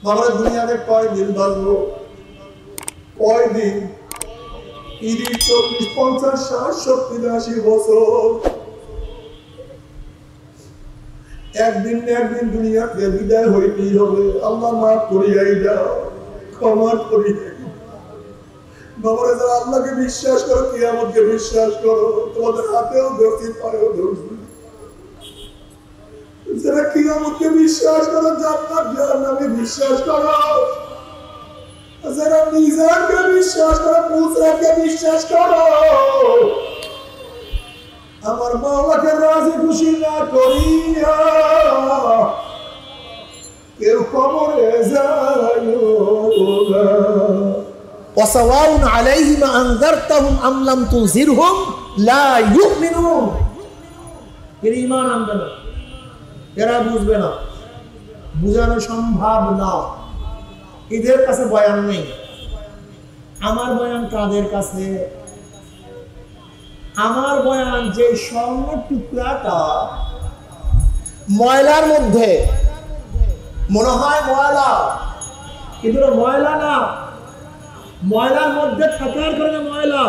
বাবার দুনিয়াতে কয়দিন বাঁচবো? কয়দিন? 30, 40, 50, 60, 70, 80 বছর। একদিন না একদিন দুনিয়াতে বিদায় হইতেই হবে। আল্লাহ মাফ করিয়াই দাও, ক্ষমা করিয়াই। বাবারা, যারা আল্লাহকে বিশ্বাস করো, কিয়ামতকে বিশ্বাস করো, তোমাদের হাতেও ধরছি, পায়েও ধরছি। যারা কিয়ামতকে বিশ্বাস করো, জান্নাত জাহান্নামে বিশ্বাস করো, যারা মিজানকে বিশ্বাস করো, পুসরাতকে বিশ্বাস করো, আমার মাওলাকে রাজি খুশি না করিয়া কেউ কবরে যায় না। ওয়াসাওয়াউন আলাইহিম আনযারতাহুম আম লাম তুনজিরহুম লা ইউমিনুন। এরা ঈমান আনবে না, এরা বুঝবে না, বুঝানো সম্ভব না। এদের কাছে বয়ান নেই। আমার বয়ান কাদের কাছে? আমার বয়ান যে স্বর্ণ টুকরাটা ময়লার মধ্যে, মনে হয় ময়লা, কিন্তু ময়লা না। ময়লার মধ্যে থাকার কারণে ময়লা,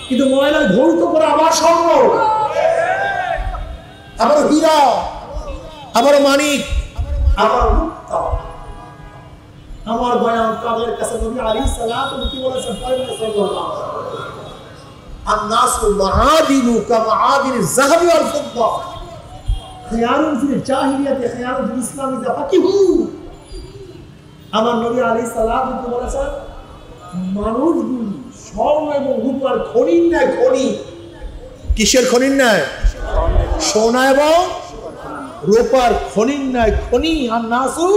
কিন্তু ময়লা ধৌত করে আবার স্বর্ণ, আবার হীরা, আবার মানিক, আবার মুক্তা। আমার বয়ান তাদের কাছে নবী আলাইহিস সালাম কি বলেছেন? সাল্লাল্লাহু আন-নাসু মাআদিনু কামাআদিনিজ যাহাবি ওয়াল ফিদ্দা খিয়ারুন ফিল জাহিলিয়াতি খিয়ারুন ফিল ইসলাম ইযা ফাকিহু। আমার নবী আলাইহিস সালাম কি বলেছেন? মানুষগুলি স্বর্ণ এবং রূপার খনির ন্যায় খনি। কিসের খনির ন্যায়? সোনা এবং রূপার খনির ন্যায় খনি। আন-নাসু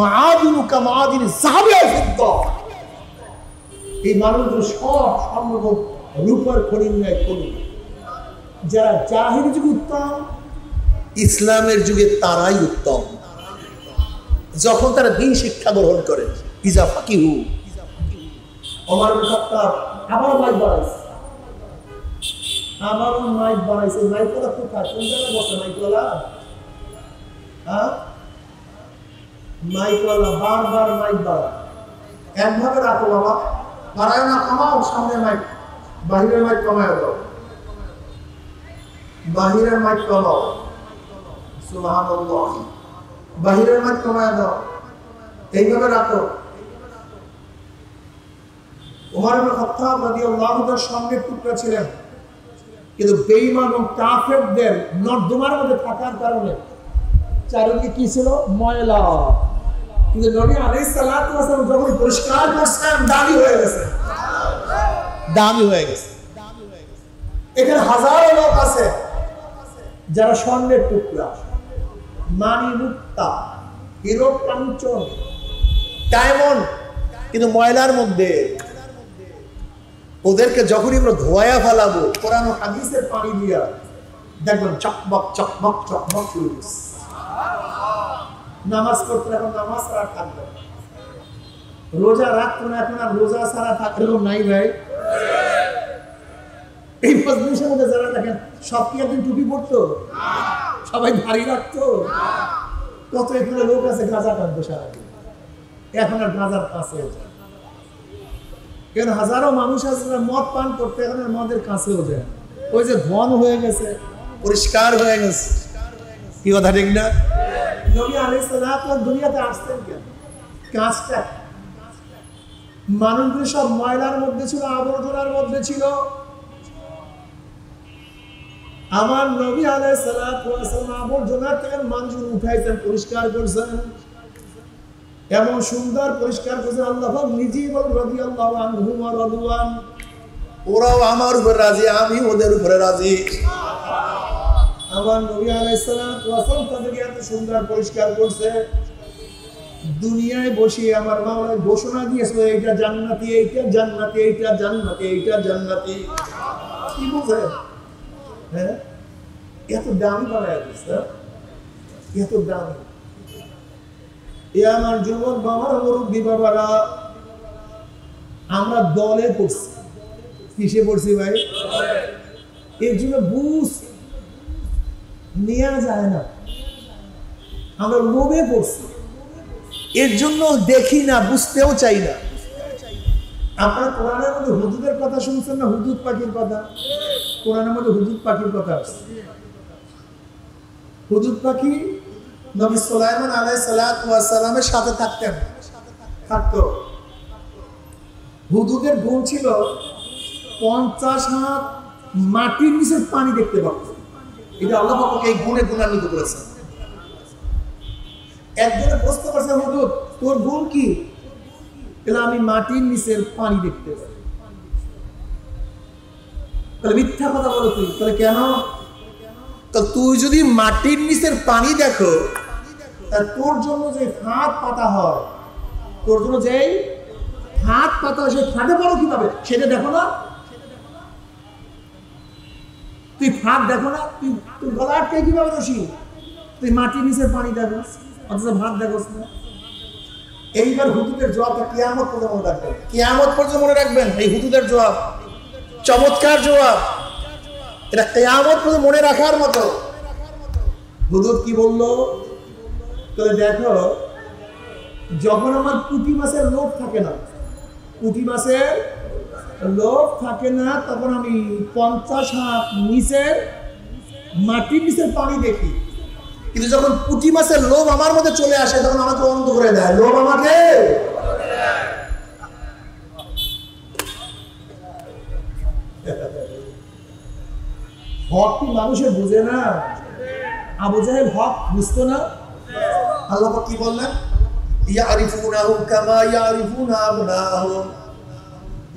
মাআদিনু কামাআদিনিজ যাহাবি ওয়াল ফিদ্দা। এই মানুষগুলো সব স্বর্ণ এবং রূপার খনির ন্যায় খনি। যারা জাহিলি যুগে উত্তম, ইসলামের যুগে তারাই উত্তম। যখন তারা দ্বীন শিক্ষা গ্রহণ করে, ইজা ফাকিহু। ওমর ইবনে খাত্তাব আবারও মাইক বাড়াইছে, আবারও মাইক বাড়াইছে। মাইকওয়ালা কোথায়? কোন জায়গায় বসে মাইকওয়ালা? হ্যাঁ, মাইকওয়ালা বারবার মাইক বাড়ায়। একভাবে রাখো বাবা, বাড়ায় না, কমাও। সামনে মাইক, বাহিরের মাইক কমায় দাও, বাহিরের মাইক কমাও। সুবহানাল্লাহ, বাহিরের মাইক কমায় দাও, এইভাবে রাখো। ওমর ইবনে খাত্তাব রাদিয়াল্লাহু তাআলার সঙ্গে টুকরা ছিলেন, কিন্তু বেঈমান এবং কাফেরদের নর্দমার মধ্যে থাকার কারণে চারিদিকে কি ছিল? ময়লা। কিন্তু নবী আলাইহিস সালাতু ওয়াস সালাম যখন পরিষ্কার করছেন, দামি হয়ে গেছে, দামি হয়ে গেছে। এখানে হাজারো লোক আছে যারা স্বর্ণের টুকরা, মানি মুক্তা, হিরো কাঞ্চন, ডায়মন্ড, কিন্তু ময়লার মধ্যে। ওদেরকে যখনই আমরা ধোয়া ফেলাবো কোরআন ও হাদিসের পানি দিয়া, দেখবেন চকমক চকমক চকমক শুরু করছে। নামাজ পড়তে এখন নামাজ ছাড়া থাকবে, রোজা রাখতো না এখন আর রোজা ছাড়া থাকবে, এরকম নাই ভাই? এই মজলিসের মধ্যে যারা দেখেন, সব কি একদিন টুপি পড়তো? সবাই দাড়ি রাখতো? কত এখানে লোক আছে গাঁজা টানতো সারাদিন, এখন আর গাঁজার কাছেও যায়। কেন হাজারো মানুষ আছে মদ পান করতে, এখন আর মদের কাছেও যায়। ওই যে ধন হয়ে গেছে, পরিষ্কার হয়ে গেছে। কি কথা ঠিক না? নবী আলাইহিস সালাম দুনিয়াতে আসতেন কেন? কাজটা মানুষগুলো সব ময়লার মধ্যে ছিল, আবর্জনার মধ্যে ছিল। আমার নবী আলাইহিস সালাম আবর্জনা থেকে মানুষগুলো উঠাইছেন, পরিষ্কার করছেন, এমন সুন্দর পরিষ্কার করছেন। আল্লাহ নিজেই বলেন রাদিয়াল্লাহু আনহুম ওয়া রাদওয়ান, ওরাও আমার উপর রাজি, আমি ওদের উপরে রাজি। আমার নবী আলাইহিস সালাম তাদেরকে এত সুন্দর পরিষ্কার করছে, দুনিয়ায় বসে আমার মাওলা ঘোষণা দিয়েছিল, এইটা জান্নাতি, এইটা জান্নাতি, এইটা জান্নাতি, এইটা জান্নাতি। কি বুঝে? হ্যাঁ, এত দামি বানায় দিচ্ছে, এত দামি। এ আমার যুবক বাবারা, মুরব্বী বাবারা, আমরা দলে পড়ছি। কিসে পড়ছি ভাই? এর জন্য বুঝ নেওয়া যায় না, আমরা লোভে পড়ছি। এর জন্য দেখি না, বুঝতেও চাই না। আপনারা কোরআনের মধ্যে হুদুদের কথা শুনছেন না? হুদুদ পাখির কথা, কোরআনের মধ্যে হুদুদ পাখির কথা আছে। হুদুদ পাখি নবী সুলাইমান আলাইহিস সালাতু ওয়াস সালামের সাথে থাকতো। হুদুদের গুণ ছিল 50 হাত মাটির নিচের পানি দেখতে পারত। এটা আল্লাহ পাক এই গুণে গুণান্বিত করেছেন। একজনে প্রশ্ন করছে, হুদুদ তোর গুণ কি? তাহলে আমি মাটির নিচের পানি দেখতে পাই। তাহলে মিথ্যা কথা বলো তুই। তাহলে কেন? তো তুই যদি মাটির নিচের পানি দেখো, তোর জন্য যে হাত পাতা হয়, তোর জন্য যে হাত পাতা হয়, সেই ফাটে পড়ো কিভাবে সেটা দেখো না? তুই ফাট দেখো না? তুই গলা আটকে কিভাবে রসি? তুই মাটির নিচের পানি দেখো, অথচ ভাত দেখোস না। এইবার হুদুদের জবাবটা কিয়ামত পর্যন্ত মনে রাখবেন। কিয়ামত পর্যন্ত মনে রাখবেন এই হুদুদের জবাব। চমৎকার জবাব, এটা কিয়ামত পর্যন্ত মনে রাখার মতো। হুদুদ কি বললো? তাহলে দেখো, যখন আমার পুঁটি মাছের লোভ থাকে না, পুঁটি মাছের লোভ থাকে না, তখন আমি 50 হাত নিচের মাটির নিচের পানি দেখি। কিন্তু যখন পুঁটি মাছের লোভ আমার মধ্যে চলে আসে, তখন আমাকে অন্ধ করে দেয়। লোভ আমাকে হক কি মানুষের বুঝে না? আবু জাহেল হক বুঝতো না। আল্লাহ কি বললেন? ইয়ারিফুনাহু কামা ইয়ারিফুনা আবনাহুম,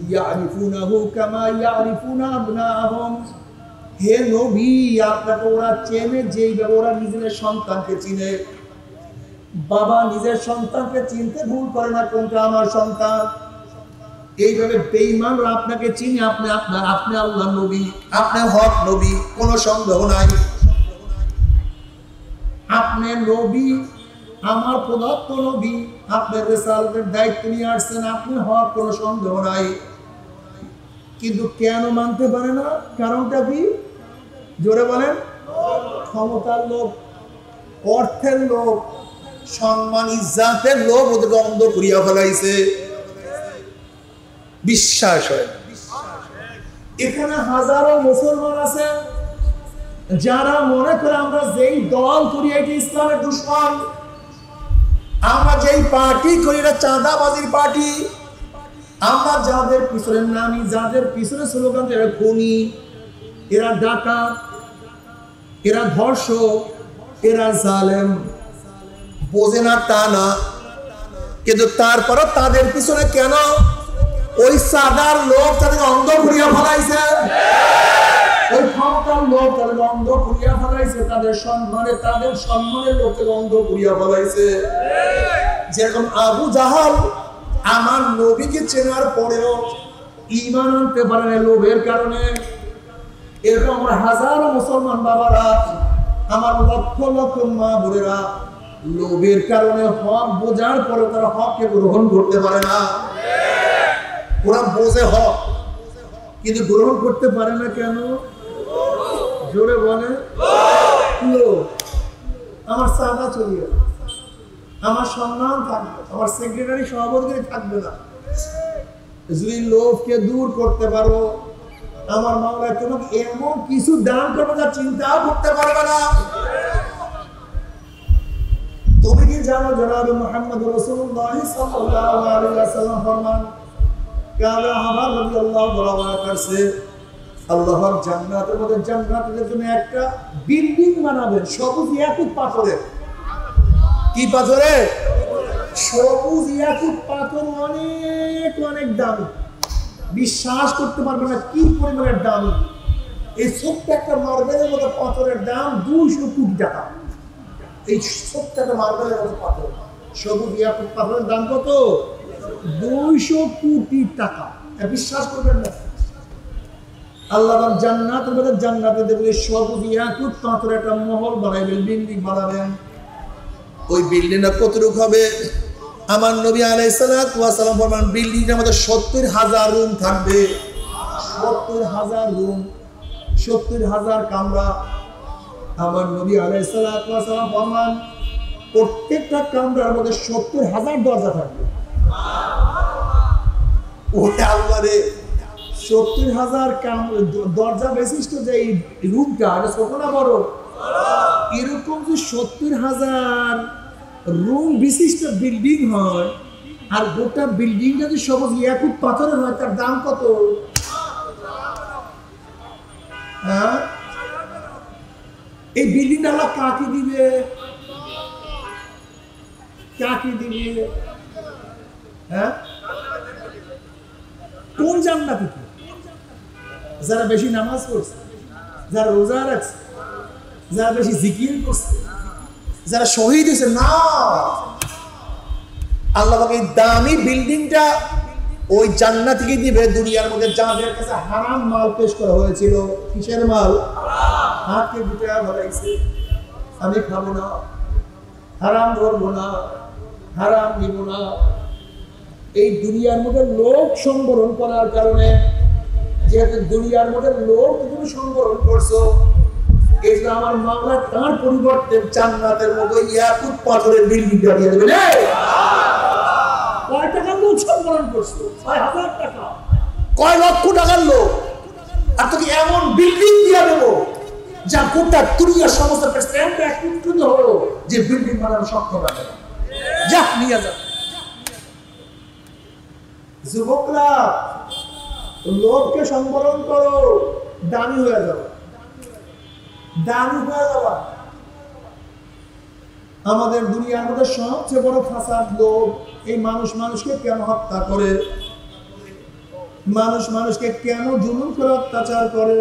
ইয়ারিফুনাহু কামা ইয়ারিফুনা আবনাহুম। হে নবী, আপনাকে ওরা চেনে যেইভাবে ওরা নিজের সন্তানকে চিনে। বাবা নিজের সন্তানকে চিনতে ভুল করে না, কোনটা আমার সন্তান। এইভাবে বেঈমানরা আপনাকে চিনে। আপনি আল্লাহ নবী, আপনি হক নবী, কোনো সন্দেহ নাই। আপনি নবী, আমার প্রদত্ত নবী, আপনার রিসালাতের দায়িত্ব নিয়ে আসছেন, আপনি হক, কোনো সন্দেহ নাই। কিন্তু কেন মানতে পারে না? কারণটা কি? জোরে বলেন। ক্ষমতার লোভ, অর্থের লোভ, সম্মান ইজ্জতের লোভ ওদেরকে অন্ধ করিয়া ফেলাইছে। বিশ্বাস হয়। এখানে হাজারো মুসলমান আছে যারা মনে করে আমরা যেই দল করি এটি ইসলামের দুশমন, আমরা যেই পার্টি করি এটা চাঁদাবাজির পার্টি, আমরা যাদের পিছনে নামি, যাদের পিছনে স্লোগান, এরা খুনি, এরা ডাকাত, এরা ধর্ষক, এরা জালেম, বোঝে না তা না। কিন্তু তারপরও তাদের পিছনে কেন? ওই সাদার লোক তাদের অন্ধ করিয়া ফেলাইছে, ওই ক্ষমতার লোক তাদের অন্ধ করিয়া ফেলাইছে, তাদের সম্মানের লোককে অন্ধ করিয়া ফেলাইছে। যেরকম আবু জাহাল আমার নবীকে চেনার পরেও ঈমান আনতে পারে না লোভের কারণে। এরকম আমরা হাজারো মুসলমান বাবারা, আমার লক্ষ লক্ষ মা বোনেরা লোভের কারণে হক বোঝার পরে তারা হককে গ্রহণ করতে পারে না। ওরা বোঝে হক কিন্তু গ্রহণ করতে পারে না। কেন? জোরে বলে। আমার চাঁদা চলিয়ে, আমার সম্মান থাকবে, আমার সেক্রেটারি সভাপতি থাকবে না। যদি লোভকে দূর করতে পারো, আমার মাওলা তোমাকে এমন কিছু দান করবে যা চিন্তাও করতে পারবে না। তুমি কি জানো জনাব মুহাম্মদ রাসূলুল্লাহ সাল্লাল্লাহু আলাইহি ওয়াসাল্লাম ফরমান, কালা হাবার রাদিয়াল্লাহু তাআলা কাছে আল্লাহর জান্নাতের মধ্যে জান্নাতের জন্য একটা বিল্ডিং বানাবেন সবুজ ইয়াকুত পাথরের। কি পাথরে? সবুজ ইয়াকুত পাথর, অনেক অনেক দামি। বিশ্বাস করতে পারবে না কি পরিমাণের দামি। এই ছোট্ট একটা মার্বেলের মতো পাথরের দাম 200 কোটি টাকা। এই ছোট্ট একটা মার্বেলের মতো পাথর, সবুজ ইয়াকুত পাথরের দাম কত? 200 কোটি টাকা। বিশ্বাস করবেন না। আল্লাহ জান্নাতের মধ্যে জান্নাতে দেখবে সবুজ ইয়াকুত পাথরের একটা মহল বানাবেন, বিল্ডিং বানাবেন। ওই বিল্ডিংটা কতটুকু হবে? আমার নবী আলাইহিস সালাতু ওয়াস সালাম ফরমান, বিল্ডিংটার মধ্যে 70,000 রুম থাকবে। 70,000 রুম, 70,000 কামরা। আমার নবী আলাইহিস সালাতু ওয়াস সালাম ফরমান, প্রত্যেকটা কামরার মধ্যে 70,000 দরজা থাকবে। ওরে আল্লাহ রে, 70,000 দরজা বিশিষ্ট যে এই রুমটা, ছোট না বড়? এরকম যে 70,000 রুম বিশিষ্ট বিল্ডিং হয়, আর গোটা বিল্ডিংটা যদি সবুজ ইয়াকুত পাথরের হয়, তার দাম কত? হ্যাঁ, এই বিল্ডিংটা আল্লাহ কাকে দিবে? কাকে দিবে? হ্যাঁ, কোন জান্নাতে? যারা বেশি নামাজ পড়ছে, যারা রোজা রাখছে, যারা বেশি জিকির করছে, যারা শহীদ হয়েছে না। আল্লাহ এই দামি বিল্ডিংটা ওই জান্নাতকে দিবে দুনিয়ার মধ্যে যাদের কাছে হারাম মাল পেশ করা হয়েছিল। কিসের মাল? হাতকে গুটিয়া ভরাইছে, আমি খাবো না, হারাম ধরবো না, হারাম নিব না। এই দুনিয়ার মধ্যে লোক সংবরণ করার কারণে, যেহেতু দুনিয়ার মধ্যে লোক তুমি সংবরণ করছো, এই যে আমার মামলা তার পরিবর্তে জান্নাতের মতো ইয়াকুত পাথরের বিল্ডিং দিয়ে দেবে। কয় টাকার লোক সংবরণ করছো? 6,000 টাকা। কয় লক্ষ টাকার লোক? আর তোকে এমন বিল্ডিং দিয়ে দেবো যা গোটা দুনিয়ার সমস্ত প্রেসিডেন্ট একত্রিত হলো যে বিল্ডিং বানানো সক্ষম হবে। যা নিয়ে যা। যুবকরা, লোককে সংবরণ করো, দামি হয়ে যাও, দামি হয়ে যাওয়া। আমাদের দুনিয়ার মধ্যে সবচেয়ে বড় ফাসাদ লোক। এই মানুষ মানুষকে কেন হত্যা করে? মানুষ মানুষকে কেন জুলুম করে অত্যাচার করে?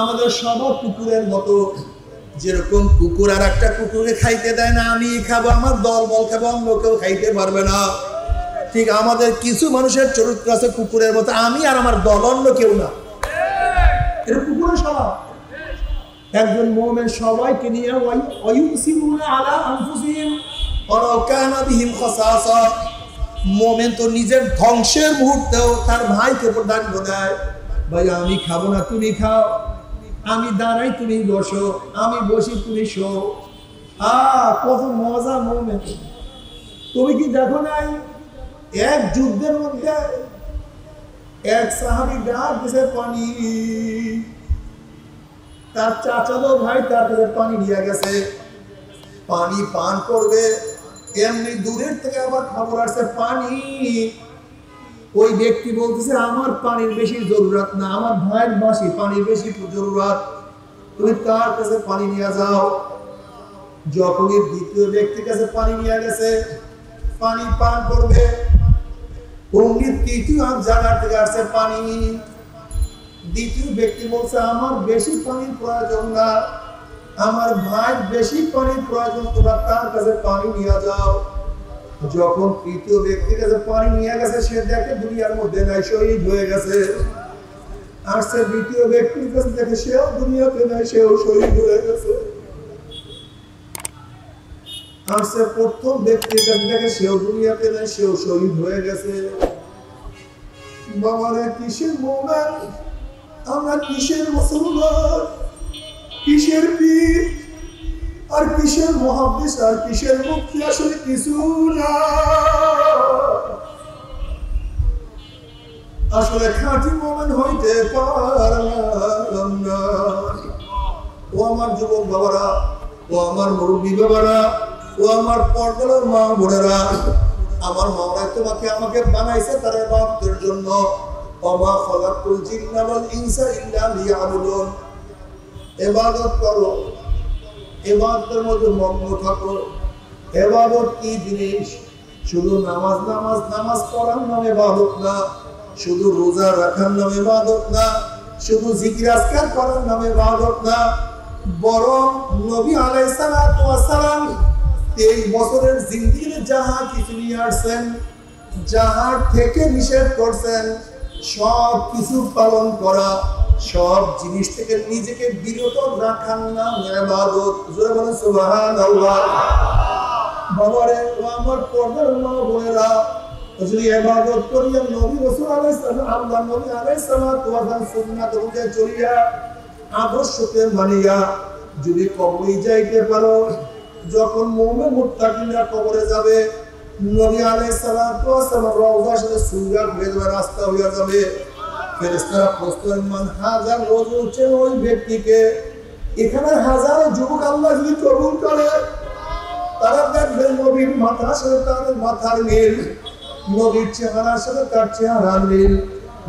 আমাদের সবার কুকুরের মতো, যেরকম কুকুর আর একটা কুকুরকে খাইতে দেয় না, আমি খাবো, আমার দল বল খাবো, অন্য কেউ খাইতে পারবে না, ঠিক আমাদের কিছু মানুষের চরিত্র আছে কুকুরের মতো, আমি আর আমার দল, অন্য কেউ না। এটা কুকুরের স্বভাব। একজন মুমিন সবাইকে নিয়ে ওয়ায়ুসিরুনা আলা আনফুসিহিম ওয়ালাউ কানা বিহিম খাসাসা। মুমিন তো নিজের ধ্বংসের মুহূর্তেও তার ভাইকে প্রাধান্য দেয়। ভাই আমি খাবো না, তুমি খাও, আমি দাঁড়াই তুমি বসো, আমি বসি তুমি শো। কত মজা মুমিন। তুমি কি দেখো নাই এক যুদ্ধের মধ্যে এক সাহাবী ডাক দিছে পানি, তার চাচাতো ভাই তার কাছে পানি নিয়ে গেছে, পানি পান করবে, এমনি দূরের থেকে আবার খবর আসছে পানি। ওই ব্যক্তি বলতেছে আমার পানির বেশি জরুরত না, আমার ভাইয়ের বাসি পানির বেশি জরুরত, তুমি তার কাছে পানি নিয়ে যাও। যখনই দ্বিতীয় ব্যক্তির কাছে পানি নিয়ে গেছে, পানি পান করবে, অমনি তৃতীয় জায়গা থেকে আসছে পানি। দ্বিতীয় ব্যক্তি বলছে আমার বেশি পানির প্রয়োজন না, আমার ভাই বেশি পানির প্রয়োজন, তোমরা তার কাছে পানি নিয়ে যাও। যখন তৃতীয় ব্যক্তির কাছে পানি নিয়ে গেছে, সে দেখে দুনিয়ার মধ্যে নাই, শহীদ হয়ে গেছে। আর সে দ্বিতীয় ব্যক্তির কাছে দেখে সেও দুনিয়াতে নাই, সেও শহীদ হয়ে গেছে। আর সে প্রথম ব্যক্তির কাছে দেখে সেও দুনিয়াতে নাই, সেও শহীদ হয়ে গেছে। বাবারে কিসের মুমিন, আমরা কিসের মুসলমান, কিসের পীর, আর কিসের মুহাদ্দিস, আর কিসের মুফতি, আসলে কিছু না। আসলে খাঁটি মুমিন হইতে পারলাম না। ও আমার যুবক বাবারা, ও আমার মুরব্বী বাবারা, ও আমার পর্দার মা বোনেরা, আমার মাওলা তোমাকে আমাকে বানাইছে তার ইবাদতের জন্য। ওমা খালাকুল জিন্না ওয়াল ইনসা ইল্লা লিয়াবুদুন। ইবাদত করো, ইবাদতের মধ্যে মগ্ন থাকো। ইবাদত কি জিনিস? শুধু নামাজ নামাজ নামাজ পড়ার নাম ইবাদত না, শুধু রোজা রাখার নাম ইবাদত না, শুধু জিকির আজকার করার নাম ইবাদত না, বরং নবী আলাইহিস সালাতু ওয়াস সালাম 23 বছরের জিন্দেগিতে যাহা কিছু নিয়ে আসছেন, যাহার থেকে নিষেধ করছেন, সব কিছু পালন করা, সব জিনিস থেকে নিজেকে বিরত রাখার নাম ইবাদত। জোরে বলেন সুবহানাল্লাহ। বাবারে, ও আমার পর্দার মা বোনেরা, যদি ইবাদত করিয়া নবী রাসূল আলাইহিস সালাম, আল্লাহ নবী আলাইহিস সালাতু ওয়া সালাম সুন্নাত অনুযায়ী চলিয়া আদর্শকে মানিয়া যদি কবরে যাইতে পারো, যখন মুমিন মুত্তাকিরা কবরে যাবে, নবী আলাইহিস সালাতু ওয়াস সালাম রওজার সাথে সুরাত হয়ে যাবে, রাস্তা হয়ে যাবে। ফেরেশতারা প্রশ্ন করেন, মান হাজার রজুল, ওই ব্যক্তিকে। এখানে হাজারো যুবক আল্লাহ যদি কবুল করে, তারা দেখবেন নবীর মাথার সাথে তাদের মাথার মিল, নবীর চেহারার সাথে তার চেহারার মিল,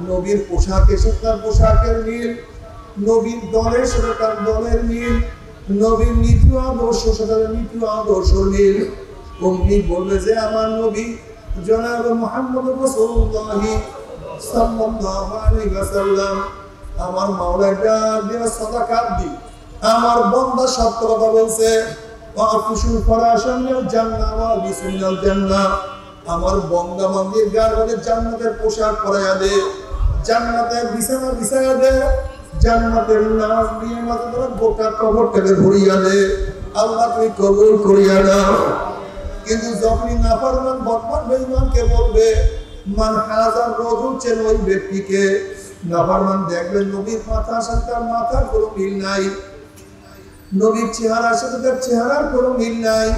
নবীর পোশাকের সাথে তার পোশাকের মিল, নবীর দলের সাথে তার দলের মিল, নবীর নীতি আদর্শ সাথে নীতি আদর্শ মিল। অমনি বলবে যে আমার নবী জনাব মুহাম্মদ রাসূলুল্লাহ সাল্লাল্লাহু আলাইহি ওয়াসাল্লাম, আমার মাওলা ডাক দিয়ে সাদাকাত দি, আমার বান্দা সত্য কথা বলছে, ওয়াফুশুল ফারাশামিল জান্নাহ ওয়া বিসমিল জান্নাহ, আমার বান্দা বান্দির গায়ের মধ্যে জান্নাতের পোশাক পরাইয়া দে, জান্নাতের বিছানা বিছাইয়া দে, জান্নাতের নাজ দিয়ে মাথা ধরে গোটা কবরটাকে ভরিয়া দে। আল্লাহ তুমি কবুল করিয়া নাও। কিন্তু যখনই নাফরমান বদমাশ বেঈমানকে বলবে মান হাজার রজুল, ওই ব্যক্তিকে, নাফরমান দেখবেন নবীর মাথার সাথে তার মাথার কোনো মিল নাই, নবীর চেহারার সাথে তার চেহারার কোনো মিল নাই,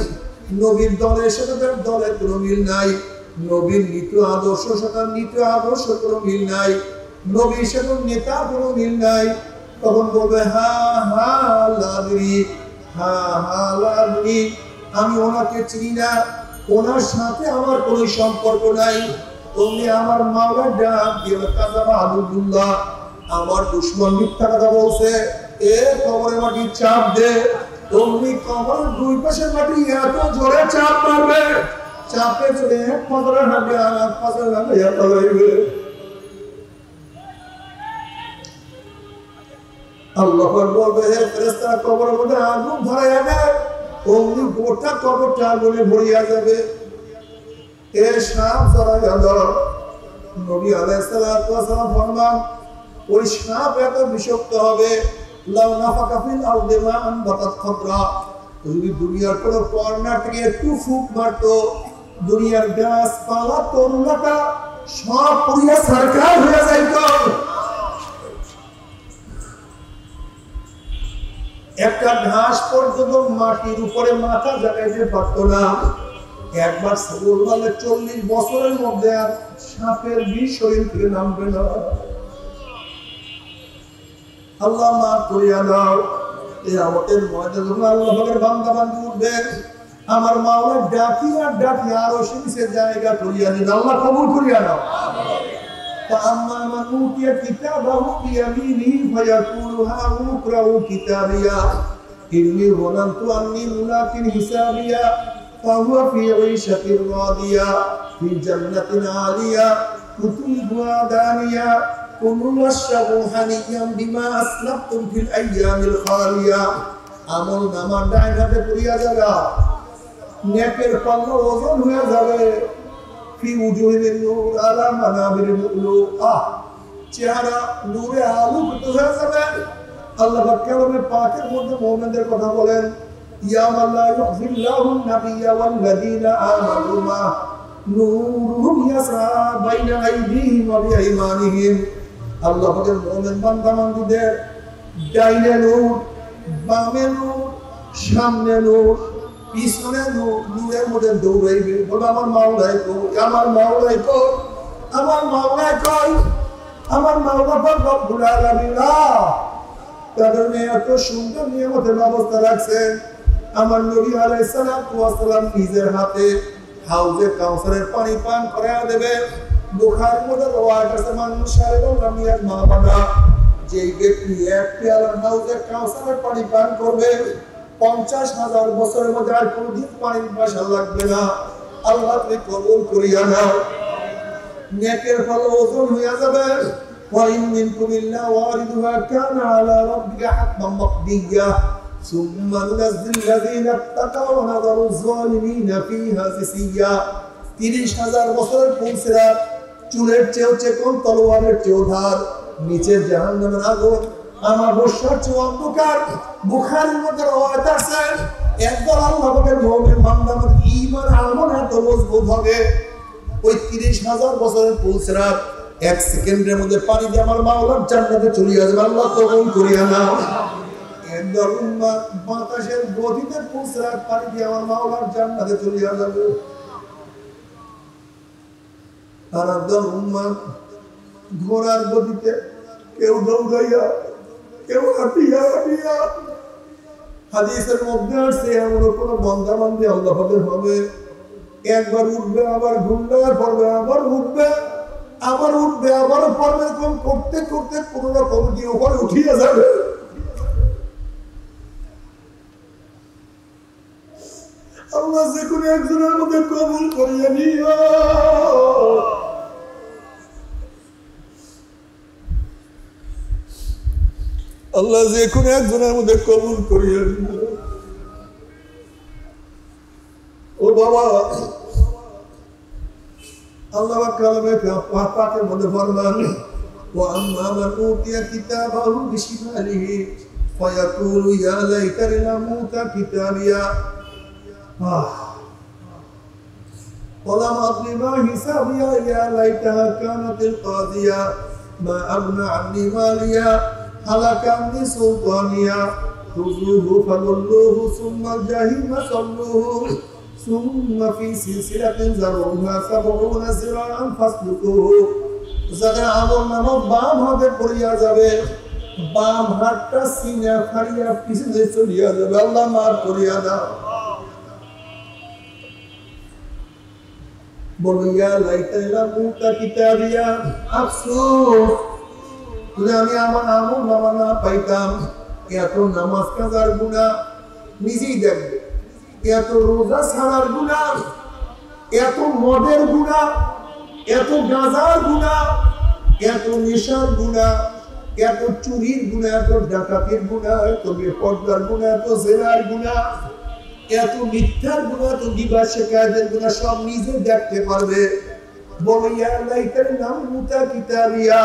নবীর দলের সাথে তার দলের কোনো মিল নাই, নবীর নীতি আদর্শ সাথে নীতি আদর্শ কোনো মিল নাই, নবীর সাথে নেতা কোনো মিল নাই। তখন বলবে হা হা লাদরি, হা হা লাদরি, আমি ওনাকে চিনি না, ওনার সাথে আমার কোনো সম্পর্ক নাই। তুমি আমার মাওলা ডাক দিয়ে কাযাবা আদুল্লাহ, আমার দুশমন মিথ্যা কথা বলছে, এ কবরে মাটি চাপ দে। তুমি কবরের দুই পাশে মাটি এত জোরে চাপ মারবে, চাপে চলে এক পাথরে হাঁটবে আর এক পাথরে হাঁটবে। আল্লাহ বলবে হে ফেরেশতারা কবরের মধ্যে আগুন ধরাইয়া দে, অমনি গোটা কবরটা আগুনে ভরিয়া যাবে। এ সাপ ধরাইয়া দাও। নবী আলাইহিস সালাতু ওয়াস সালাম ফরমান, ওই সাপ এত বিষাক্ত হবে, লাউ নাফাকা ফিল আরদি মা'আন বাতাত খাদরা, যদি দুনিয়ার কোন কর্নার থেকে একটু ফুঁক মারতো, দুনিয়ার গাছপালা তরুলতা সব পুড়িয়া ছারখার হয়ে যাইত। একটা ঘাস পর্যন্ত মাটির উপরে মাথা জাগাইতে পারত না। একবার ছাগল বলে 40 বছরের মধ্যে আর সাপের বিষ শরীর থেকে নামবে না। আল্লাহ মাফ করিয়া দাও। কিয়ামতের ময়দানে যখন আল্লাহ পাকের বান্দা বান্দি উঠবে, আমার মাওলা ডাকি আর ডাকি আর ওই নিচে জায়গা করিয়া দিন। আল্লাহ কবুল করিয়া দাও। فأما من أوتي كتابه بيمينه فيقول هاؤم اقرءوا كتابيه إني ظننت أني ملاق حسابيه فهو في عيشة راضية في جنة عالية قطوفها دانية كلوا واشربوا هنيئا بما أسلفتم في الأيام الخالية। আমল নামার ডাইন হাতে পড়িয়া যাবে, নেকের পাল্লা ওজন হয়ে যাবে। ফি উজুহিন নূর আলা মানাবির মুলুআ, চেহারা নূরে আলোকিত হয়ে যাবে। আল্লাহ পাক কালামে পাকের মধ্যে মুমিনদের কথা বলেন, ইয়া লা ইউযিল্লাহু নাবিয়্যা ওয়াল্লাযীনা আমানু মা নূরুহুম ইয়াসা বাইনা আইদিহিম ওয়া বিআইমানিহিম। আল্লাহ পাকের মুমিন বান্দা বান্দীদের ডাইনে নূর, বামে নূর, সামনে নূর, পিছনে নূর, নূরের মধ্যে দৌড়াইবে। বলে আমার মাওলাই কই, আমার মাওলাই কই, আমার মাওলাই কই, আমার মাওলা পাক রব্বুল আলামিন তাদের এত সুন্দর নিয়ামতের ব্যবস্থা রাখছেন। আমার নবী আলাইহিস সালাতু ওয়াস সালাম নিজের হাতে হাউজে কাউসারের পানি পান করায়া দেবে। বুখারীর মধ্যে রওয়ায়াত আছে, মানুষ সাহেবুল রামিয়াত মাবাদা, যেই ব্যক্তি এক পেয়ালা হাউজে কাউসারের পানি পান করবে 50,000 বছরের মধ্যে আর কোনদিন পানির পিপাসা লাগবে না। আল্লাহ তুমি কবুল করিয়া নাও। নেকের ফল ওজন হইয়া যাবে। وإن منكم إلا واردها كان على ربك حتما مقضيا ثم ننزل الذين اتقوا ونذر الظالمين فيها جثيا। 30,000 বছরের পুলসিরাত, চুলের চেয়েও চিকন, তলোয়ারের চেয়েও ধার, নিচে জাহান্নামের আগুন, আমার বর্ষার চেয়ে অন্ধকার। বুখারীর মধ্যে রওয়ায়াত আছে, একদল আল্লাহ পাকের মুমিন বান্দাদের ঈমান আমল এত মজবুত হবে, ওই 30,000 বছরের পুলসিরাত এক সেকেন্ডের মধ্যে পানি দিয়ে আমার মাওলার জান্নাতে চলে যাবে। আল্লাহ কবুল করিয়া নাও। একদল উম্মাহ বাতাসের গতিতে পৌঁছায় পানি দিয়ে আমার মাওলার জান্নাতে চলে যাবে। আর একদল উম্মাহ ঘোড়ার গতিতে, কেউ দৌড়াইয়া, কেউ হাঁটিয়া হাঁটিয়া। হাদিসের মধ্যে আসছে এমন কোন বান্দা বান্দি আল্লাহ পাকের হবে, একবার উঠবে আবার ঘুরবে পড়বে, আবার উঠবে আবার উঠবে আবার পড়বে, এরকম করতে করতে কোন রকম কি উপরে উঠিয়া যাবে। আল্লাহ যে কোনো একজনের মধ্যে কবুল করিয়া নিও। আল্লাহ যে কোনো একজনের মধ্যে কবুল করিয়া নিও। ও বাবা, আল্লাহ কালামে পাকের মধ্যে ফরমান, ওয়া আম্মা মান উতিয়া কিতাবাহু বিশিমালিহি ফায়াকুলু ইয়া লাইতানি লাম উতা কিতাবিয়া ولم أدر ما حسابيا يا ليتها كانت القاضية ما أغنى عني ماليا هلك عني سلطانيا خذوه فغلوه ثم الجحيم صلوه ثم في سلسلة ذرعها 70 ذراعا فاسلكوه। যাদের আমল নামা বাম হাতে পড়িয়া যাবে, বাম হাতটা সিনা ফাড়িয়া পিছনে চলিয়া যাবে। আল্লাহ মাফ করিয়া দাও। বলিয়া লাইতাইলা মুতা কিতাবিয়া, আফসোস যদি আমি আমার আমল নামা না পাইতাম। এত নামাজ কাজার গুনাহ নিজেই দেখবে, এত রোজা ছাড়ার গুনাহ, এত মদের গুনাহ, এত গাঁজার গুনাহ, এত নেশার গুনাহ, এত চুরির গুনাহ, এত ডাকাতির গুনাহ, এত বেপরদার গুনাহ, এত জেনার গুনাহ, এত মিথ্যার গুনাহ, এত গীবত শিকায়েতের গুনাহ সব নিজে দেখতে পারবে। বলিয়া লাইতানি লাম উতা কিতাবিয়া,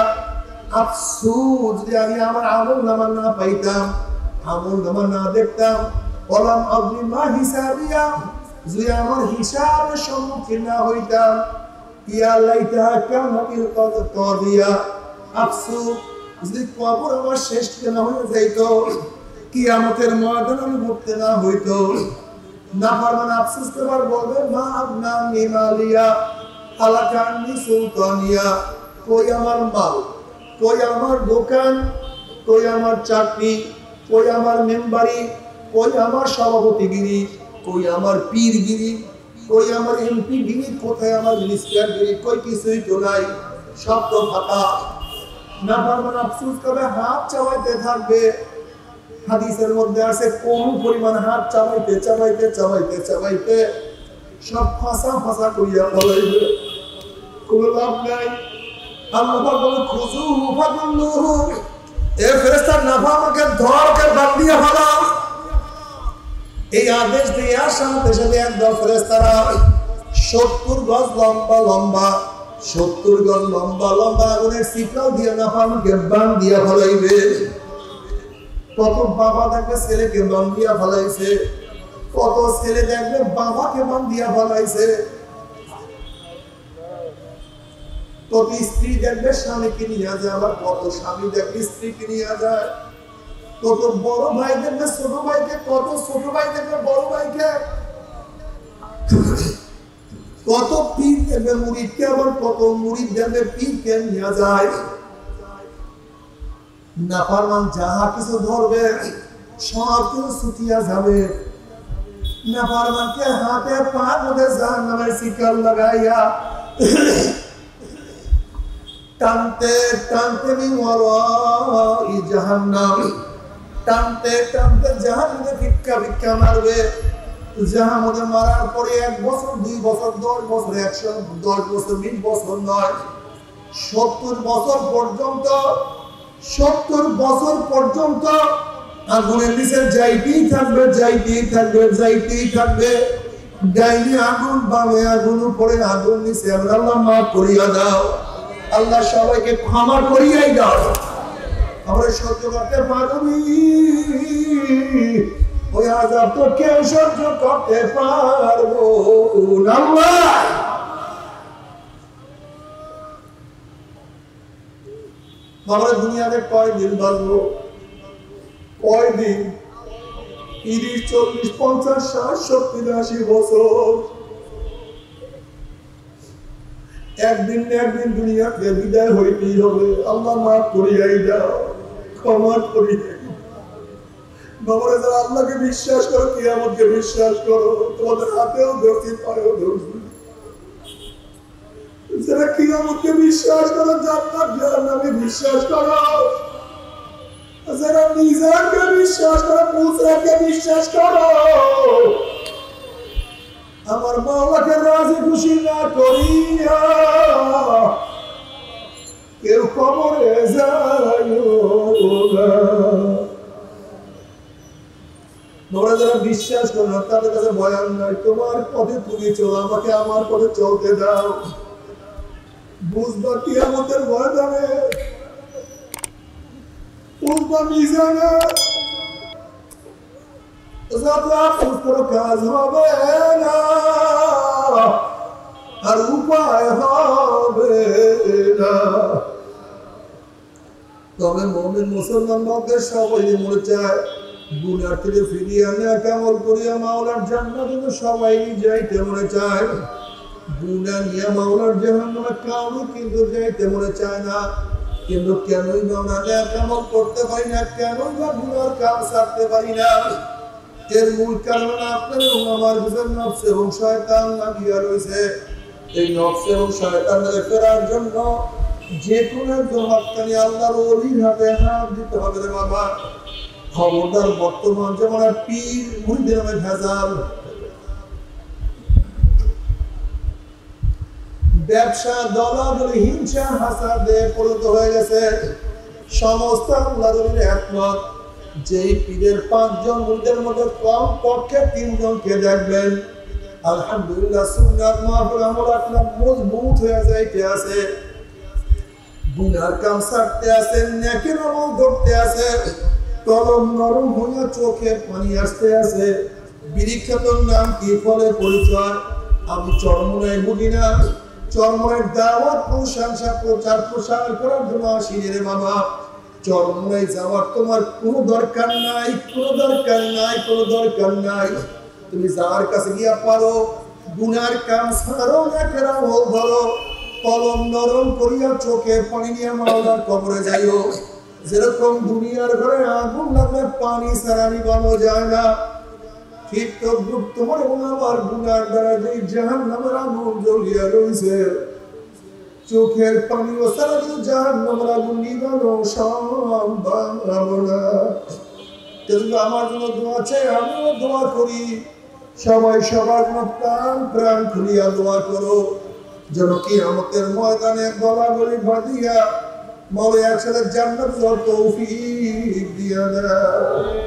আফসোস যদি আমি আমার আমল নামা না পাইতাম, আমল নামা না দেখতাম। ওয়ালাম আদরি মা হিসাবিয়া, যদি আমার হিসাবের সম্মুখীন না হইতাম। ইয়া লাইতাহা কানাতিল কাদিয়া, আফসোস যদি কবর আমার শেষ না হয়ে যাইতো, কিয়ামতের ময়দানে আমি উঠতে না হইতো। না পারবেন আফসোস করবার বলবে, মা আবনা নিমালিয়া হালাকা আন্নি সুলতানিয়া, কই আমার মাল, কই আমার দোকান, কই আমার চাকরি, কই আমার মেম্বারি, কই আমার সভাপতিগিরি, কই আমার পীরগিরি, কই আমার এমপি গিরি, কোথায় আমার মিনিস্টার গিরি, কই কিছুই তো নাই, সব তো ফাঁকা। না পারবেন আফসোস করবে, হাত চাওয়াইতে থাকবে। হাদিসের মধ্যে আছে কোন পরিমাণ হাত চাবাইতে চাবাইতে চাবাইতে চাবাইতে সব ফাঁসা ফাঁসা করিয়া বলাইবে, কোনো লাভ নাই। আল্লাহ বলে খুযুহু ফাগুল্লুহু, এ ফেরেশতা নাফামাকে ধরকে বান্ধিয়া ফেলাও। এই আদেশ দেওয়ার সাথে সাথে একদল ফেরেশতারা 70 গজ লম্বা লম্বা 70 গজ লম্বা লম্বা আগুনের শিকল দিয়ে নাফামাকে বান্ধিয়া ফেলাইবে। কত বাবা দেখবে ছেলেকে বান্ধিয়া ফেলাইছে, কত ছেলে দেখবে বাবাকে বান্ধিয়া ফেলাইছে, কত স্ত্রী দেখবে স্বামীকে নিয়ে যায়, আবার কত স্বামী দেখবে স্ত্রীকে নিয়ে যায়, কত বড় ভাই দেখবে ছোট ভাইকে, কত ছোট ভাই দেখবে বড় ভাইকে, কত পীর দেখবে মুরিদকে, আবার কত মুরিদ দেখবে পীরকে নিয়ে যায়। নাফরমান যাহা কিছু ধরবে সব কিছু ছুটিয়া যাবে। নাফরমানকে হাতে পা মধ্যে জাহান্নামের শিকল লাগাইয়া টানতে টানতে মিওয়ারাই জাহান্নাম, টানতে টানতে জাহান্নামে ভিক্ষা ভিক্ষা মারবে। জাহান্নামে মারার পরে 1 বছর 2 বছর 10 বছর 110 বছর 20 বছর নয়, 70 বছর পর্যন্ত, 70 বছর পর্যন্ত আগুনের নিচে যাইতেই থাকবে, যাইতেই থাকবে, যাইতেই থাকবে। ডাইনে আগুন, বামে আগুন, উপরে আগুন, নিচে আগুন। আল্লাহ মাফ করিয়া দাও, আল্লাহ সবাইকে ক্ষমা করিয়াই দাও। আমরা সহ্য করতে পারবি, ওই আযাব তো কেউ সহ্য করতে পারবো না। আমরা দুনিয়াতে কয়দিন বাঁচবো? কয়দিন? 30, 40, 50, 60, 70, 80 বছর। একদিন না একদিন দুনিয়াতে বিদায় হইতেই হবে। আল্লাহ মাফ করিয়াই দাও, ক্ষমা করিয়াই। বাবারা, যারা আল্লাহকে বিশ্বাস করো, কিয়ামতকে বিশ্বাস করো, তোমাদের হাতেও ধরছি, পায়েও ধরছি। যারা কিয়ামতকে বিশ্বাস করো, জান্নাত জাহান্নামকে বিশ্বাস করো, যারা মিজানকে বিশ্বাস করো, পুসরাকে বিশ্বাস করো, আমার মাওলাকে রাজি খুশি না করিয়া কেউ কবরে যাইও না। তোমরা যারা বিশ্বাস করো না, তাদের কাছে বয়ান নাই। তোমার পথে তুমি চলো, আমাকে আমার পথে চলতে দাও। বুঝবা কিয়ামতের ময়দানে, বুঝবা মিজানে, যত আফসোস করো কাজ হবে না, আর উপায় হবে না। তবে মুমিন মুসলমান লোকদের সবাই মনে চায় গুনাহ থেকে ফিরিয়ে আনে, কেমন করিয়া মাওলার জান্নাতে সবাই যাইতে মনে চায়। গুনাহ নিয়ে মাওলার জাহান্নামে কাউকে কিন্তু যাইতে মনে চায় না। কিন্তু কেনই বা আমরা কেমন করতে পারি না, কেনই বা গুনার কাজ ছাড়তে পারি না? এর মূল কারণ আপনার এবং আমার ভিতর নফস এবং শয়তান লাগিয়া রয়েছে। এই নফস এবং শয়তানকে ফেরার জন্য যে কোনো একজন হাক্কানি আল্লাহর ওলির হাতে হাত দিতে হবে রে বাবা। খবরদার, বর্তমান যেমন পীর মুরিদের নামে ভেজাল, ব্যবসা, দলাদলি, হিংসা, হাসাদে পরিণত হয়ে গেছে। সমস্ত আল্লাহর ওলির একমত, যেই পীরের 5 জন মুরিদের মধ্যে কম পক্ষে 3 জনকে দেখবেন আলহামদুলিল্লাহ সুন্নাত মাহফিল আমল আপনার মজবুত হয়ে যাইতে আছে, গুনার কাম ছাড়তে আছে, নেকের আমল ধরতে আছে, কলম নরম হইয়া চোখে পানি আসতে আছে। বিরিক্ষাতর নাম কি, ফলে পরিচয়। আমি চরমনায় বুঝি না, চরমনায় দাওয়াত প্রশংসা প্রচার প্রসার করার জন্য আসি রে বাবা। চরমনায় যাওয়ার তোমার কোনো দরকার নাই, কোনো দরকার নাই, কোনো দরকার নাই। তুমি যার কাছে গিয়া পারো গুনার কাম ছাড়ো, নেকের আমল ধরো, কলম নরম করিয়া চোখে পানি নিয়ে মাওলার কবরে যাইও। যেরকম দুনিয়ার ঘরে আগুন লাগলে পানি ছাড়া নিবানো যায় না, ঠিক তদ্রুপ তোমার এবং আমার গুনার দ্বারা যে জাহান্নামের আগুন জ্বলিয়া রয়েছে, চোখের পানি ও ছাড়া কিন্তু জাহান্নামের আগুন নিবানো সম্ভব না। কিন্তু আমার জন্য দোয়া আছে, আমিও দোয়া করি। সবাই সবার জন্য প্রাণ প্রাণ খুলিয়া দোয়া করো, যেন কিয়ামতের ময়দানে গলাগলি বাঁধিয়া মৌলা একসাথে জান্নাত তৌফিক দিয়া দেয়।